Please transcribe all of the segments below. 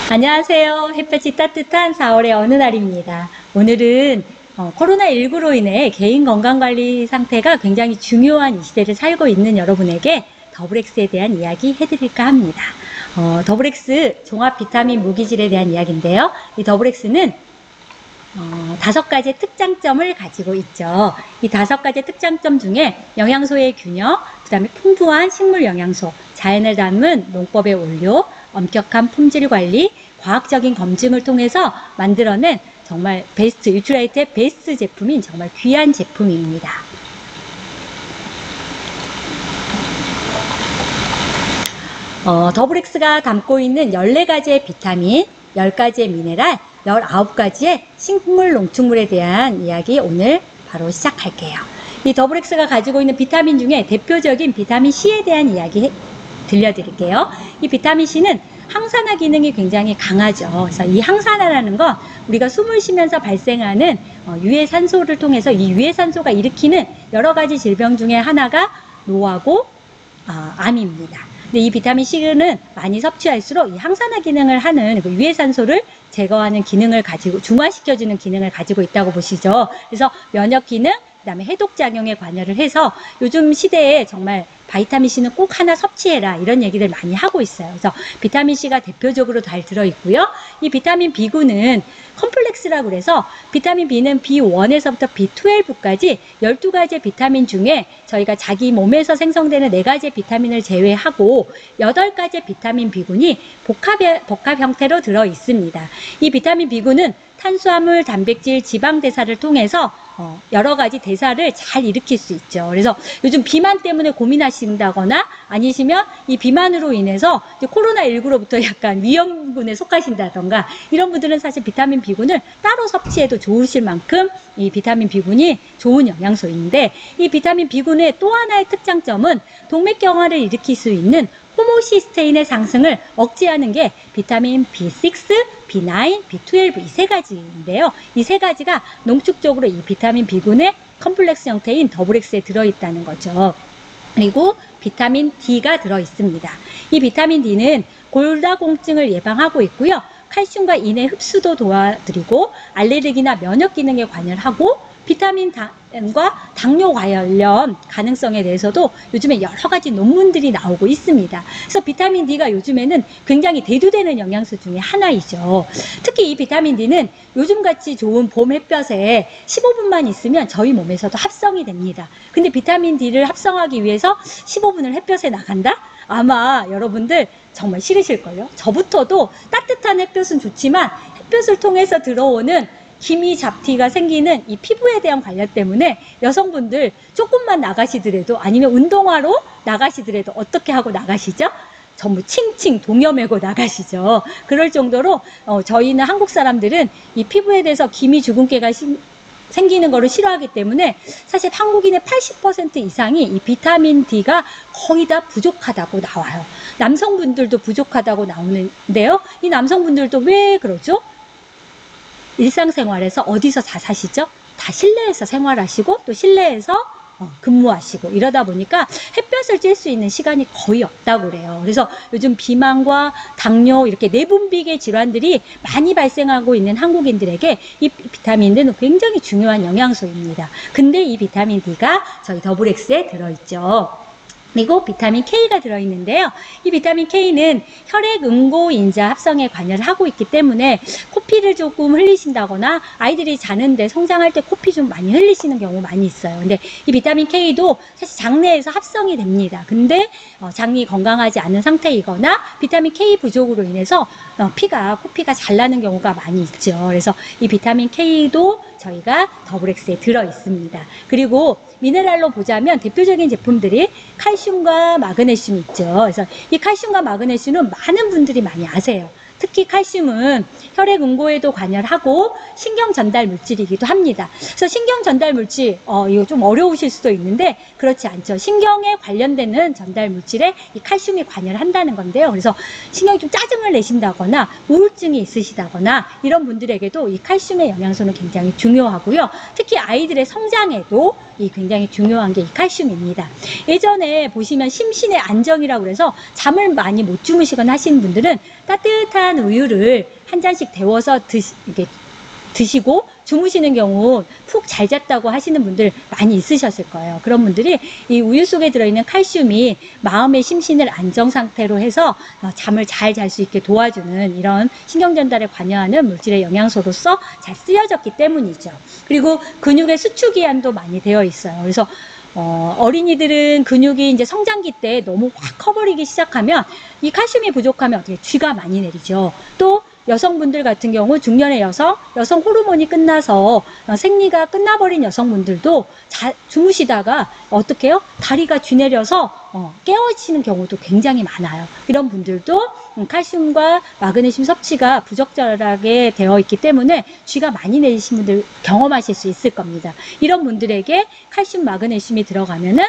안녕하세요. 햇볕이 따뜻한 4월의 어느 날입니다. 오늘은 코로나19로 인해 개인 건강관리 상태가 굉장히 중요한 이 시대를 살고 있는 여러분에게 더블엑스에 대한 이야기 해드릴까 합니다. 더블엑스 종합 비타민 무기질에 대한 이야기인데요. 이 더블엑스는 5가지의 특장점을 가지고 있죠. 이 5가지의 특장점 중에 영양소의 균형, 그 다음에 풍부한 식물 영양소, 자연을 담은 농법의 원료, 엄격한 품질 관리, 과학적인 검증을 통해서 만들어낸 정말 베스트, 유트라이트의 베스트 제품인 정말 귀한 제품입니다. 더블엑스가 담고 있는 14가지의 비타민, 10가지의 미네랄, 19가지의 식물 농축물에 대한 이야기 오늘 바로 시작할게요. 이 더블엑스가 가지고 있는 비타민 중에 대표적인 비타민 C에 대한 이야기 들려드릴게요. 이 비타민 C는 항산화 기능이 굉장히 강하죠. 그래서 이 항산화라는 건 우리가 숨을 쉬면서 발생하는 유해산소를 통해서 이 유해산소가 일으키는 여러 가지 질병 중에 하나가 노화고 암입니다. 근데 이 비타민 C는 많이 섭취할수록 이 항산화 기능을 하는 그 유해산소를 제거하는 기능을 가지고 중화시켜주는 기능을 가지고 있다고 보시죠. 그래서 면역 기능, 그 다음에 해독작용에 관여를 해서 요즘 시대에 정말 비타민 C는 꼭 하나 섭취해라 이런 얘기들 많이 하고 있어요. 그래서 비타민 C가 대표적으로 잘 들어있고요. 이 비타민 B군은 컴플렉스라고 그래서 비타민 B는 B1에서부터 B12까지 12가지의 비타민 중에 저희가 자기 몸에서 생성되는 4가지의 비타민을 제외하고 8가지의 비타민 B군이 복합 형태로 들어 있습니다. 이 비타민 B군은 탄수화물, 단백질, 지방 대사를 통해서 여러 가지 대사를 잘 일으킬 수 있죠. 그래서 요즘 비만 때문에 고민하신다거나 아니시면 이 비만으로 인해서 이제 코로나19로부터 약간 위험군에 속하신다던가 이런 분들은 사실 비타민 B군을 따로 섭취해도 좋으실 만큼 이 비타민 B군이 좋은 영양소인데 이 비타민 B군의 또 하나의 특장점은 동맥경화를 일으킬 수 있는 호모시스테인의 상승을 억제하는 게 비타민 B6, B9, B12 이 3가지인데요. 이 3가지가 농축적으로 이 비타민 B군의 컴플렉스 형태인 더블엑스에 들어있다는 거죠. 그리고 비타민 D가 들어있습니다. 이 비타민 D는 골다공증을 예방하고 있고요. 칼슘과 인의 흡수도 도와드리고 알레르기나 면역 기능에 관여를 하고 비타민 D과 당뇨 관련 가능성에 대해서도 요즘에 여러 가지 논문들이 나오고 있습니다. 그래서 비타민 D가 요즘에는 굉장히 대두되는 영양소 중에 하나이죠. 특히 이 비타민 D는 요즘같이 좋은 봄 햇볕에 15분만 있으면 저희 몸에서도 합성이 됩니다. 근데 비타민 D를 합성하기 위해서 15분을 햇볕에 나간다? 아마 여러분들 정말 싫으실걸요? 저부터도 따뜻한 햇볕은 좋지만 햇볕을 통해서 들어오는 기미 잡티가 생기는 이 피부에 대한 관련 때문에 여성분들 조금만 나가시더라도 아니면 운동하러 나가시더라도 어떻게 하고 나가시죠? 전부 칭칭 동여매고 나가시죠. 그럴 정도로 저희는 한국 사람들은 이 피부에 대해서 기미 주근깨가 생기는 거를 싫어하기 때문에 사실 한국인의 80% 이상이 이 비타민 D가 거의 다 부족하다고 나와요. 남성분들도 부족하다고 나오는데요. 이 남성분들도 왜 그러죠? 일상생활에서 어디서 다 사시죠? 다 실내에서 생활하시고 또 실내에서 근무하시고 이러다 보니까 햇볕을 쬐 수 있는 시간이 거의 없다고 그래요. 그래서 요즘 비만과 당뇨 이렇게 내분비계 질환들이 많이 발생하고 있는 한국인들에게 이 비타민은 굉장히 중요한 영양소입니다. 근데 이 비타민 D가 저희 더블엑스에 들어있죠. 그리고 비타민 K가 들어있는데요. 이 비타민 K는 혈액 응고인자 합성에 관여를 하고 있기 때문에 코피를 조금 흘리신다거나 아이들이 자는데 성장할 때 코피 좀 많이 흘리시는 경우 많이 있어요. 근데 이 비타민 K도 사실 장내에서 합성이 됩니다. 근데 장이 건강하지 않은 상태이거나 비타민 K 부족으로 인해서 코피가 잘 나는 경우가 많이 있죠. 그래서 이 비타민 K도 저희가 더블엑스에 들어 있습니다. 그리고 미네랄로 보자면 대표적인 제품들이 칼슘과 마그네슘이 있죠. 그래서 이 칼슘과 마그네슘은 많은 분들이 많이 아세요. 특히 칼슘은 혈액 응고에도 관여하고 신경 전달 물질이기도 합니다. 그래서 신경 전달 물질, 이거 좀 어려우실 수도 있는데 그렇지 않죠. 신경에 관련되는 전달 물질에 이 칼슘이 관여를 한다는 건데요. 그래서 신경이 좀 짜증을 내신다거나 우울증이 있으시다거나 이런 분들에게도 이 칼슘의 영양소는 굉장히 중요하고요. 특히 아이들의 성장에도 이 굉장히 중요한 게 이 칼슘입니다. 예전에 보시면 심신의 안정이라고 해서 잠을 많이 못 주무시거나 하시는 분들은 따뜻한 우유를 한 잔씩 데워서 드시고 주무시는 경우 푹 잘 잤다고 하시는 분들 많이 있으셨을 거예요. 그런 분들이 이 우유 속에 들어있는 칼슘이 마음의 심신을 안정 상태로 해서 잠을 잘 잘 수 있게 도와주는 이런 신경 전달에 관여하는 물질의 영양소로서 잘 쓰여졌기 때문이죠. 그리고 근육의 수축기한도 많이 되어 있어요. 그래서 어린이들은 근육이 이제 성장기 때 너무 확 커버리기 시작하면 이 칼슘이 부족하면 어떻게 쥐가 많이 내리죠. 또 여성분들 같은 경우 중년의 여성 호르몬이 끝나서 생리가 끝나버린 여성분들도 주무시다가 어떻게 해요? 다리가 쥐내려서 깨어지는 경우도 굉장히 많아요. 이런 분들도 칼슘과 마그네슘 섭취가 부적절하게 되어 있기 때문에 쥐가 많이 내리신 분들 경험하실 수 있을 겁니다. 이런 분들에게 칼슘, 마그네슘이 들어가면은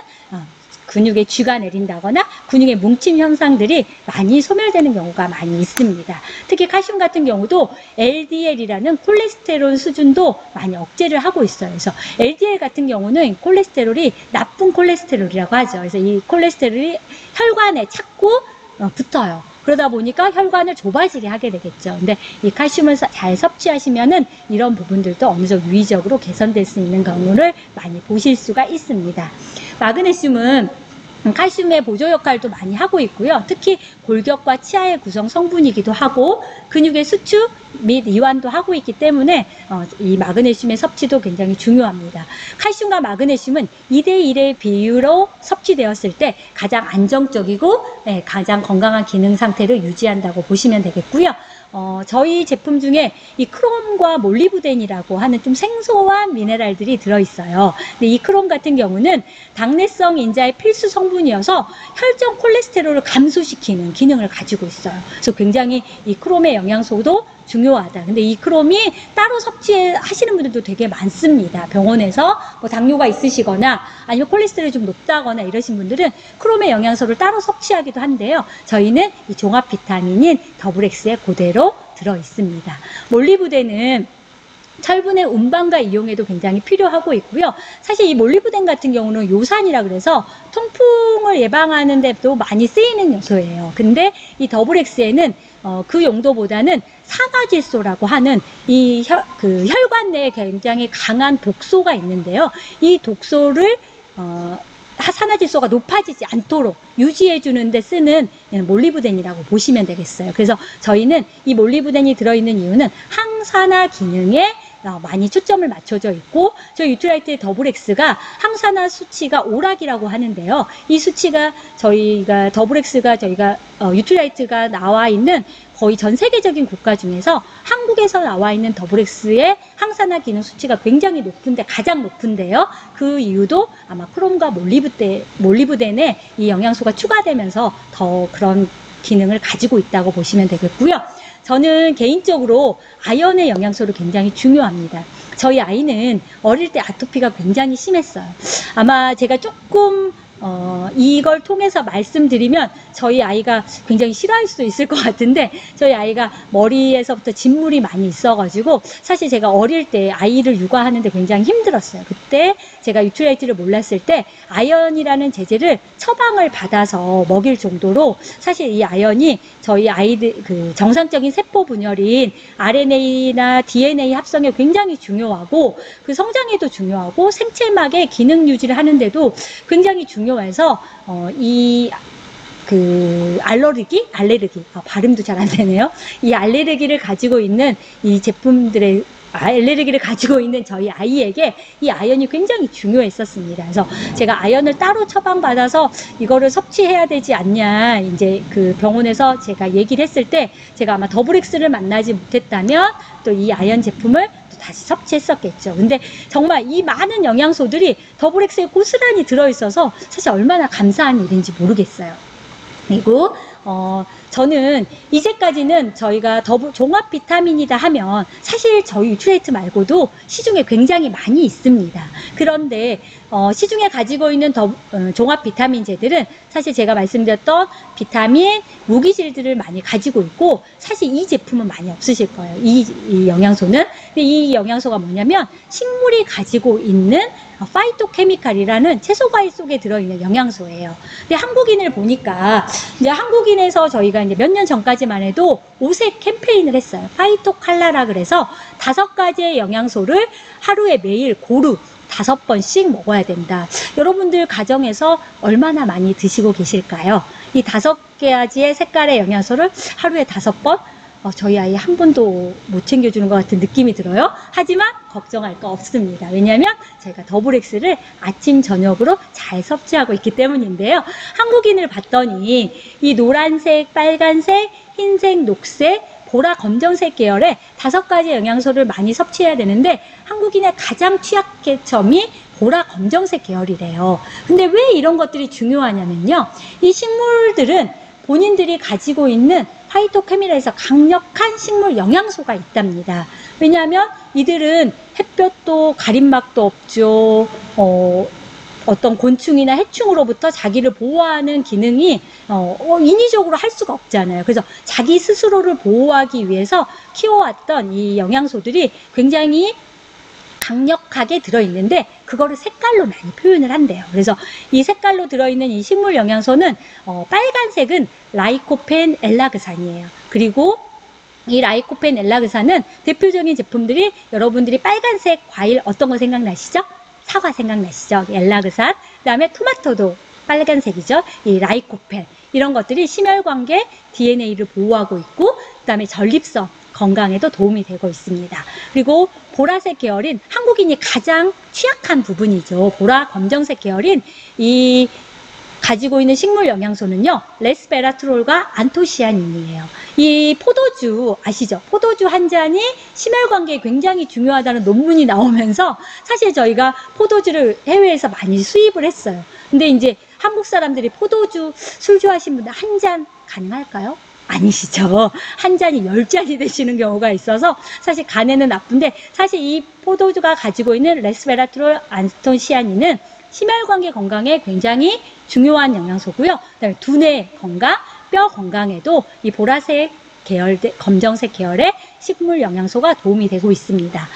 근육에 쥐가 내린다거나 근육의 뭉침 현상들이 많이 소멸되는 경우가 많이 있습니다. 특히 칼슘 같은 경우도 LDL이라는 콜레스테롤 수준도 많이 억제를 하고 있어요. 그래서 LDL 같은 경우는 콜레스테롤이 나쁜 콜레스테롤이라고 하죠. 그래서 이 콜레스테롤이 혈관에 자꾸 붙어요. 그러다 보니까 혈관을 좁아지게 하게 되겠죠. 근데 이 칼슘을 잘 섭취하시면은 이런 부분들도 어느 정도 유의적으로 개선될 수 있는 경우를 많이 보실 수가 있습니다. 마그네슘은 칼슘의 보조 역할도 많이 하고 있고요. 특히 골격과 치아의 구성 성분이기도 하고 근육의 수축 및 이완도 하고 있기 때문에 이 마그네슘의 섭취도 굉장히 중요합니다. 칼슘과 마그네슘은 2대1의 비율로 섭취되었을 때 가장 안정적이고 가장 건강한 기능 상태를 유지한다고 보시면 되겠고요. 저희 제품 중에 이 크롬과 몰리브덴이라고 하는 좀 생소한 미네랄들이 들어있어요. 근데 이 크롬 같은 경우는 당내성 인자의 필수 성분이어서 혈중 콜레스테롤을 감소시키는 기능을 가지고 있어요. 그래서 굉장히 이 크롬의 영양소도 중요하다. 근데 이 크롬이 따로 섭취하시는 분들도 되게 많습니다. 병원에서 뭐 당뇨가 있으시거나 아니면 콜레스테롤이 좀 높다거나 이러신 분들은 크롬의 영양소를 따로 섭취하기도 한데요. 저희는 이 종합 비타민인 더블엑스에 그대로 들어 있습니다. 몰리브덴은 철분의 운반과 이용에도 굉장히 필요하고 있고요. 사실 이 몰리브덴 같은 경우는 요산이라 그래서 통풍을 예방하는 데도 많이 쓰이는 요소예요. 근데 이 더블엑스에는 그 용도보다는 산화질소라고 하는 이 혈관 내에 굉장히 강한 독소가 있는데요. 이 독소를 산화질소가 높아지지 않도록 유지해 주는데 쓰는 몰리브덴이라고 보시면 되겠어요. 그래서 저희는 이 몰리브덴이 들어있는 이유는 항산화 기능에 많이 초점을 맞춰져 있고 저희 유트라이트 더블엑스가 항산화 수치가 오락이라고 하는데요. 이 수치가 저희가 더블엑스가 저희가 유트라이트가 나와 있는 거의 전 세계적인 국가 중에서 한국에서 나와 있는 더블엑스의 항산화 기능 수치가 굉장히 높은데 가장 높은데요. 그 이유도 아마 크롬과 몰리브덴에 이 영양소가 추가되면서 더 그런 기능을 가지고 있다고 보시면 되겠고요. 저는 개인적으로 아연의 영양소를 굉장히 중요합니다. 저희 아이는 어릴 때 아토피가 굉장히 심했어요. 아마 제가 조금 이걸 통해서 말씀드리면 저희 아이가 굉장히 싫어할 수도 있을 것 같은데 저희 아이가 머리에서부터 진물이 많이 있어가지고 사실 제가 어릴 때 아이를 육아하는데 굉장히 힘들었어요. 그때 제가 유트라이트를 몰랐을 때 아연이라는 제제를 처방을 받아서 먹일 정도로 사실 이 아연이 저희 아이들 정상적인 세포 분열인 RNA나 DNA 합성에 굉장히 중요하고 그 성장에도 중요하고 생체막의 기능 유지를 하는데도 굉장히 중요해서 알레르기? 발음도 잘 안 되네요. 이 알레르기를 가지고 있는 이 제품들의 알레르기를 가지고 있는 저희 아이에게 이 아연이 굉장히 중요했었습니다. 그래서 제가 아연을 따로 처방받아서 이거를 섭취해야 되지 않냐 이제 그 병원에서 제가 얘기를 했을 때 제가 아마 더블엑스를 만나지 못했다면 또 이 아연 제품을 다시 섭취했었겠죠. 근데 정말 이 많은 영양소들이 더블엑스에 고스란히 들어있어서 사실 얼마나 감사한 일인지 모르겠어요. 그리고 저는 이제까지는 저희가 종합 비타민이다 하면 사실 저희 유트레이트 말고도 시중에 굉장히 많이 있습니다. 그런데 시중에 가지고 있는 종합 비타민제들은 사실 제가 말씀드렸던 비타민, 무기질들을 많이 가지고 있고, 사실 이 제품은 많이 없으실 거예요. 이 영양소는. 근데 이 영양소가 뭐냐면 식물이 가지고 있는 파이토케미칼이라는 채소과일 속에 들어있는 영양소예요. 근데 한국인을 보니까 이제 한국인에서 저희가 이제 몇 년 전까지만 해도 오색 캠페인을 했어요. 파이토칼라라 그래서 5가지의 영양소를 하루에 매일 고루 5번씩 먹어야 된다. 여러분들 가정에서 얼마나 많이 드시고 계실까요? 이 5가지의 색깔의 영양소를 하루에 5번? 저희 아이 한 번도 못 챙겨주는 것 같은 느낌이 들어요. 하지만 걱정할 거 없습니다. 왜냐하면 저희가 더블엑스를 아침 저녁으로 잘 섭취하고 있기 때문인데요. 한국인을 봤더니 이 노란색, 빨간색, 흰색, 녹색, 보라, 검정색 계열의 5가지 영양소를 많이 섭취해야 되는데 한국인의 가장 취약점이 보라, 검정색 계열이래요. 근데 왜 이런 것들이 중요하냐면요. 이 식물들은 본인들이 가지고 있는 파이토케미칼에서 강력한 식물 영양소가 있답니다. 왜냐하면 이들은 햇볕도 가림막도 없죠. 어떤 곤충이나 해충으로부터 자기를 보호하는 기능이 인위적으로 할 수가 없잖아요. 그래서 자기 스스로를 보호하기 위해서 키워왔던 이 영양소들이 굉장히 강력하게 들어있는데 그거를 색깔로 많이 표현을 한대요. 그래서 이 색깔로 들어있는 이 식물 영양소는 빨간색은 라이코펜 엘라그산이에요. 그리고 이 라이코펜 엘라그산은 대표적인 제품들이 여러분들이 빨간색 과일 어떤 거 생각나시죠? 사과 생각나시죠? 엘라그산. 그 다음에 토마토도 빨간색이죠. 이 라이코펜. 이런 것들이 심혈관계 DNA를 보호하고 있고 그 다음에 전립선 건강에도 도움이 되고 있습니다. 그리고 보라색 계열인 한국인이 가장 취약한 부분이죠. 보라 검정색 계열인 이 가지고 있는 식물 영양소는요. 레스베라트롤과 안토시아닌이에요. 이 포도주 아시죠? 포도주 한 잔이 심혈관계에 굉장히 중요하다는 논문이 나오면서 사실 저희가 포도주를 해외에서 많이 수입을 했어요. 근데 이제 한국 사람들이 포도주 술 좋아하시는 분들 한 잔 가능할까요? 아니시죠. 한 잔이 10잔이 되시는 경우가 있어서 사실 간에는 나쁜데 사실 이 포도주가 가지고 있는 레스베라트롤 안토시아닌은 심혈관계 건강에 굉장히 중요한 영양소고요. 그다음에 두뇌 건강, 뼈 건강에도 이 보라색 계열, 검정색 계열의 식물 영양소가 도움이 되고 있습니다.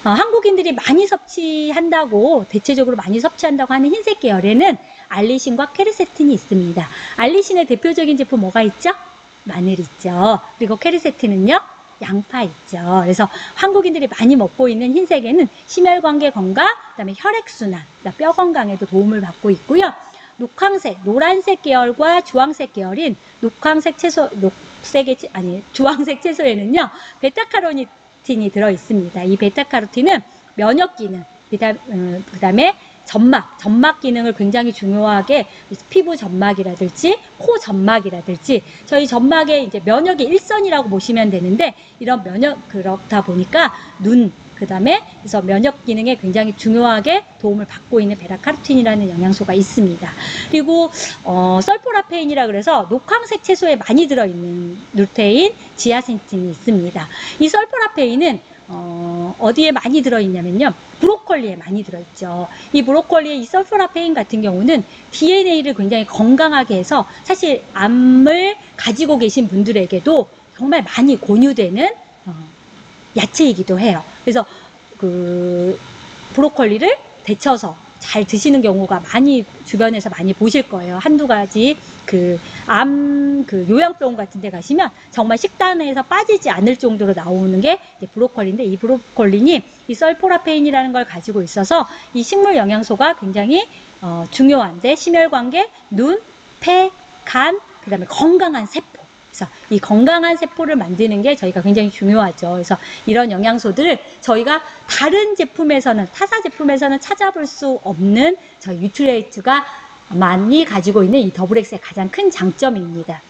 한국인들이 많이 섭취한다고, 대체적으로 많이 섭취한다고 하는 흰색 계열에는 알리신과 케르세틴이 있습니다. 알리신의 대표적인 제품 뭐가 있죠? 마늘 있죠. 그리고 케르세틴은요? 양파 있죠. 그래서 한국인들이 많이 먹고 있는 흰색에는 심혈관계 건강, 그다음에 혈액순환, 뼈 건강에도 도움을 받고 있고요. 녹황색, 노란색 계열과 주황색 계열인 주황색 채소에는요, 베타카로틴이 들어 있습니다. 이 베타카로틴은 면역 기능, 그다음에 점막 기능을 굉장히 중요하게, 피부 점막이라든지 코 점막이라든지 저희 점막의 이제 면역의 일선이라고 보시면 되는데, 이런 그렇다 보니까 눈, 그다음에 그래서 면역 기능에 굉장히 중요하게 도움을 받고 있는 베타카로틴이라는 영양소가 있습니다. 그리고 설포라페인이라 그래서 녹황색 채소에 많이 들어있는 루테인, 지아센틴이 있습니다. 이 설포라페인은 어디에 많이 들어있냐면요, 브로콜리에 많이 들어있죠. 이 브로콜리의 이 설포라페인 같은 경우는 DNA를 굉장히 건강하게 해서 사실 암을 가지고 계신 분들에게도 정말 많이 권유되는 야채이기도 해요. 그래서 그 브로콜리를 데쳐서 잘 드시는 경우가 주변에서 많이 보실 거예요. 한두 가지 요양병원 같은 데 가시면 정말 식단에서 빠지지 않을 정도로 나오는 게 브로콜리인데, 이 브로콜리는 이 설포라페인이라는 걸 가지고 있어서 이 식물 영양소가 굉장히 중요한데, 심혈관계, 눈, 폐, 간, 그 다음에 건강한 세포. 그래서 이 건강한 세포를 만드는 게 저희가 굉장히 중요하죠. 그래서 이런 영양소들을 저희가 다른 제품에서는, 타사 제품에서는 찾아볼 수 없는 저희 유트레이트가 많이 가지고 있는 이 더블엑스의 가장 큰 장점입니다.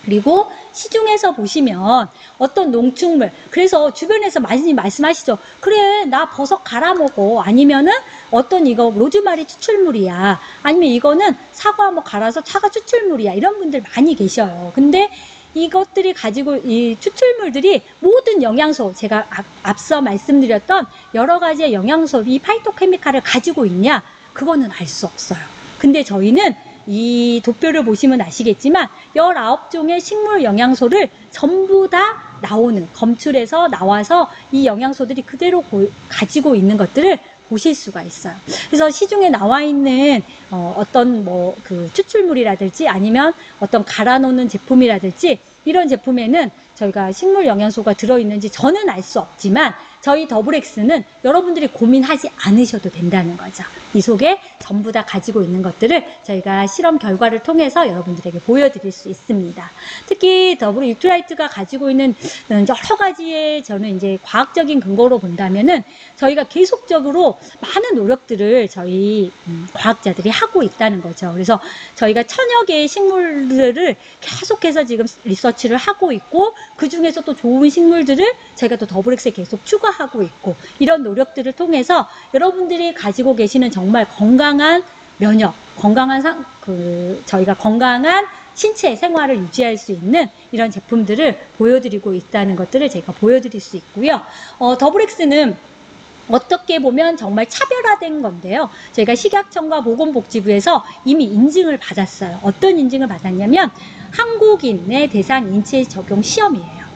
그리고 시중에서 보시면 어떤 농축물, 그래서 주변에서 많이 말씀하시죠. 그래, 나 버섯 갈아 먹어. 아니면은 어떤 이거 로즈마리 추출물이야. 아니면 이거는 사과 갈아서 사과 추출물이야. 이런 분들 많이 계셔요. 근데 이것들이 가지고 이 추출물들이 모든 영양소, 제가 앞서 말씀드렸던 여러 가지의 영양소, 이 파이토케미칼을 가지고 있냐? 그거는 알 수 없어요. 근데 저희는 이 도표를 보시면 아시겠지만 19종의 식물 영양소를 전부 다 나오는, 검출해서 나와서 이 영양소들이 그대로 가지고 있는 것들을 보실 수가 있어요. 그래서 시중에 나와 있는 어떤 뭐 그 추출물이라든지 아니면 어떤 갈아 놓는 제품이라든지 이런 제품에는 저희가 식물 영양소가 들어있는지 저는 알 수 없지만 저희 더블엑스는 여러분들이 고민하지 않으셔도 된다는 거죠. 이 속에 전부 다 가지고 있는 것들을 저희가 실험 결과를 통해서 여러분들에게 보여드릴 수 있습니다. 특히 더블 유트라이트가 가지고 있는 여러 가지의 저는 이제 과학적인 근거로 본다면은 저희가 계속적으로 많은 노력들을 저희 과학자들이 하고 있다는 거죠. 그래서 저희가 1000여 개의 식물들을 계속해서 지금 리서치를 하고 있고 그 중에서 또 좋은 식물들을 저희가 또 더블엑스에 계속 추가하고 있고 이런 노력들을 통해서 여러분들이 가지고 계시는 정말 건강한 면역, 건강한 저희가 건강한 신체 생활을 유지할 수 있는 이런 제품들을 보여드리고 있다는 것들을 제가 보여드릴 수 있고요. 더블엑스는 어떻게 보면 정말 차별화된 건데요. 저희가 식약청과 보건복지부에서 이미 인증을 받았어요. 어떤 인증을 받았냐면 한국인의 대상 인체 적용 시험이에요.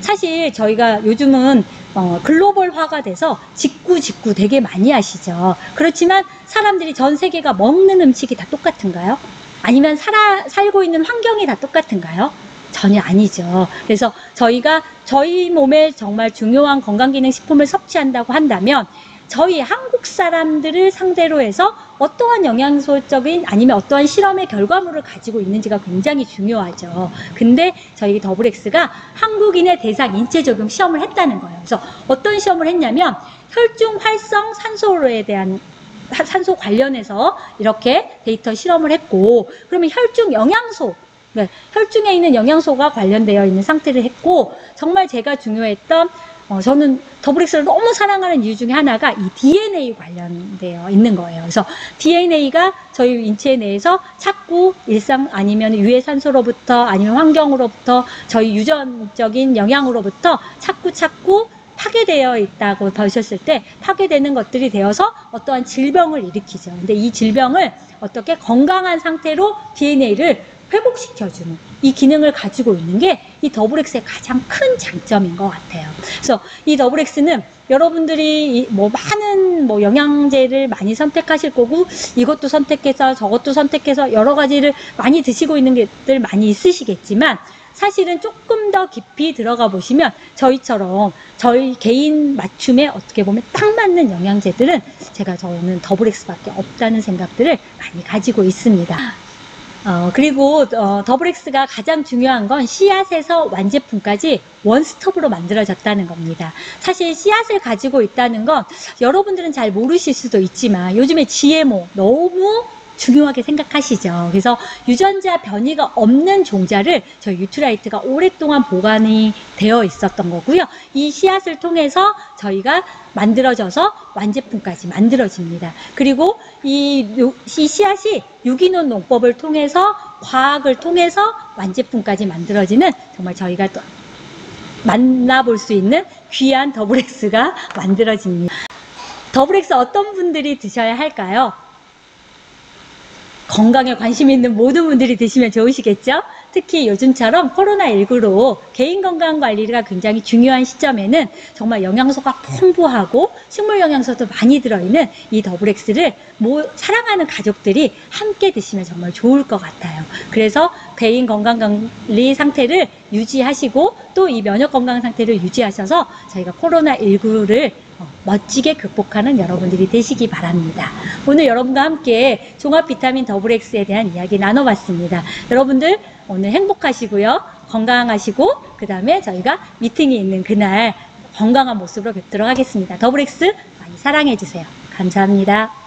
사실 저희가 요즘은 글로벌화가 돼서 직구 되게 많이 하시죠. 그렇지만 사람들이 전 세계가 먹는 음식이 다 똑같은가요? 아니면 살고 있는 환경이 다 똑같은가요? 전혀 아니죠. 그래서 저희가 저희 몸에 정말 중요한 건강기능식품을 섭취한다고 한다면 저희 한국 사람들을 상대로 해서 어떠한 영양소적인 아니면 어떠한 실험의 결과물을 가지고 있는지가 굉장히 중요하죠. 근데 저희 더블엑스가 한국인의 대상 인체 적용 시험을 했다는 거예요. 그래서 어떤 시험을 했냐면 혈중 활성 산소에 대한 산소 관련해서 이렇게 데이터 실험을 했고 그러면 혈중 영양소 네, 혈중에 있는 영양소가 관련되어 있는 상태를 했고 정말 제가 중요했던 저는 더블엑스를 너무 사랑하는 이유 중에 하나가 이 DNA 관련되어 있는 거예요. 그래서 DNA가 저희 인체 내에서 자꾸 일상 아니면 유해산소로부터 아니면 환경으로부터 저희 유전적인 영향으로부터 자꾸 파괴되어 있다고 보셨을 때 파괴되는 것들이 되어서 어떠한 질병을 일으키죠. 근데 이 질병을 어떻게 건강한 상태로 DNA를 회복시켜주는 이 기능을 가지고 있는 게 이 더블엑스의 가장 큰 장점인 것 같아요. 그래서 이 더블엑스는 여러분들이 많은 영양제를 많이 선택하실 거고 이것도 선택해서 저것도 선택해서 여러 가지를 많이 드시고 있는 것들 많이 있으시겠지만 사실은 조금 더 깊이 들어가 보시면 저희처럼 저희 개인 맞춤에 어떻게 보면 딱 맞는 영양제들은 저는 더블엑스밖에 없다는 생각들을 많이 가지고 있습니다. 그리고 더블엑스가 가장 중요한 건 씨앗에서 완제품까지 원스톱으로 만들어졌다는 겁니다. 사실 씨앗을 가지고 있다는 건 여러분들은 잘 모르실 수도 있지만 요즘에 GMO 너무 중요하게 생각하시죠. 그래서 유전자 변이가 없는 종자를 저희 유트라이트가 오랫동안 보관이 되어 있었던 거고요. 이 씨앗을 통해서 저희가 만들어져서 완제품까지 만들어집니다. 그리고 이 씨앗이 유기농 농법을 통해서 과학을 통해서 완제품까지 만들어지는 정말 저희가 또 만나볼 수 있는 귀한 더블엑스가 만들어집니다. 더블엑스 어떤 분들이 드셔야 할까요? 건강에 관심 있는 모든 분들이 드시면 좋으시겠죠? 특히 요즘처럼 코로나19로 개인 건강 관리가 굉장히 중요한 시점에는 정말 영양소가 풍부하고 식물 영양소도 많이 들어있는 이 더블엑스를 사랑하는 가족들이 함께 드시면 정말 좋을 것 같아요. 그래서 개인 건강 관리 상태를 유지하시고 또 이 면역 건강 상태를 유지하셔서 저희가 코로나19를 멋지게 극복하는 여러분들이 되시기 바랍니다. 오늘 여러분과 함께 종합 비타민 더블엑스에 대한 이야기 나눠봤습니다. 여러분들 오늘 행복하시고요. 건강하시고 그 다음에 저희가 미팅이 있는 그날 건강한 모습으로 뵙도록 하겠습니다. 더블엑스 많이 사랑해주세요. 감사합니다.